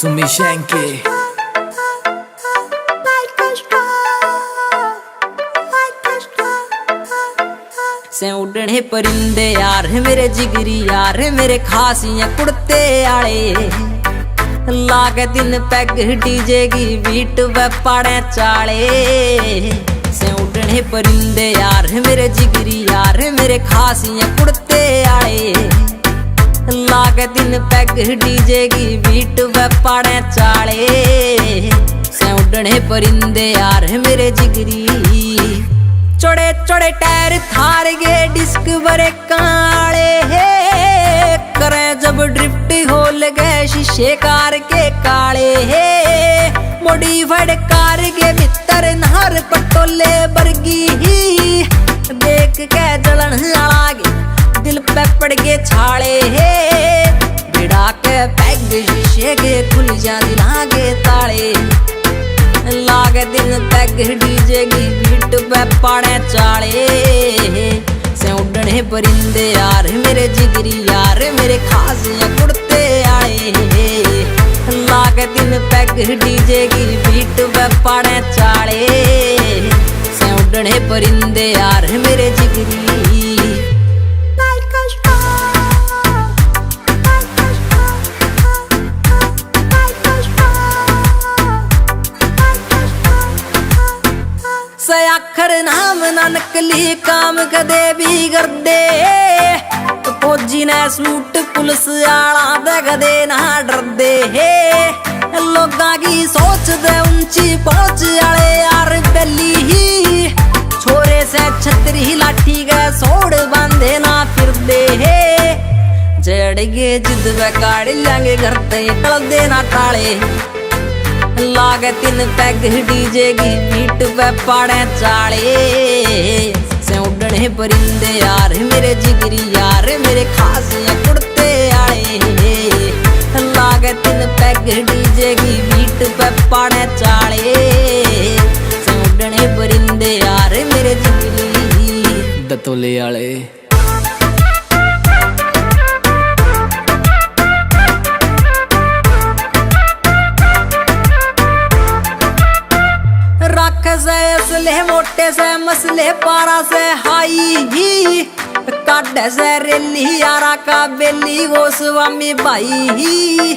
सुमी शैंके से उड़ने परिंदे यार मेरे जिगरी यार मेरे खासियां कुड़ते आले लागे दिन पैग डीजे की बीट वे पाड़े चाले। से उड़ने परिंदे यार मेरे जिगरी यार मेरे खासियां कुड़ते आले लागे दिन पैग डीजे की बीट वे पाड़े चाले। से उड़ने परिंदे यार मेरे जिगरी चौड़े चौड़े टायर थार गे डिस्क बरे काले हे करे जब ड्रिफ्ट होल गए शीशे कार के काले हे मॉडिफाइड कार के भीतर नहर पटोले बरगी ही देख के जलन आगे दिल पे पड़ के छाले हे भिड़ा के पैग शीशे के खुल जा दिला के ताले लागे दिन पैग डीजे की बीट पे पाड़े चाले। से उड़ने परिंदे यार मेरे जिगरी यार मेरे खासियां कुड़ते आए लागे दिन पैग डीजे की बीट पे पाड़े चाले। से उड़ने परिंदे यार मेरे जिगरी से आखर नाम ना नकली काम कदे भी कर दे फौजी ने सूट पुलिस आला दे कदे ना डर दे हे लोगा की सोच दे ऊंची पहुंच आले यार बेली ही छोरे से छतरी लाठी के सोड़ बांधे ना फिर दे हे जड़ गे जिद वे काड़ लेंगे घर ते कल देना टाले लागे तीन पैग डीजे की बीट पे पाड़े चाले। से उड़ने परिंदे यार मेरे जिगरी यार मेरे खासियां कुड़ते आए लागे तीन पैग डीजे की बीट पे पाड़े चाले। से उड़ने परिंदे यार मेरे जिगरी दतोले आले से असले मोटे से मसले पारा से हाई ही काटे से रेली यारा का बेली वो स्वामी भाई ही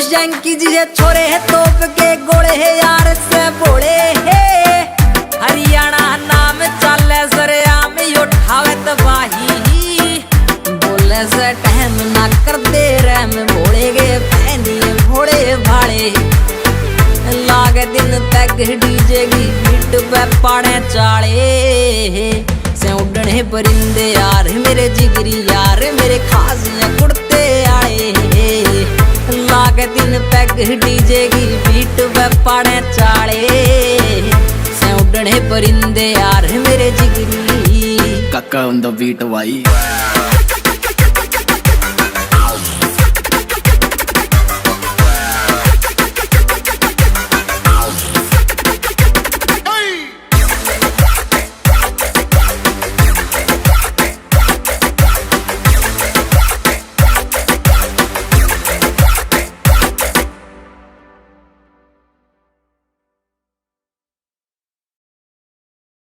शंकी जी है छोरे है तोप के गोले है यार से बोले है हरियाणा नाम चले सरे आम उठावे तबाही बोले से टहम ना कर दे रहम भोले गे पहनी भोले भाले लागे दिन पैग डीजे की बीट पे पाड़े चाले। से उड़ने परिंदे यार मेरे जिगरी यार मेरे खासियां कुड़ते आए लागे दिन पैग डीजे की बीट पे पाड़े चाले। से उड़ने परिंदे यार मेरे जिगरी कक्का on the beat भाई।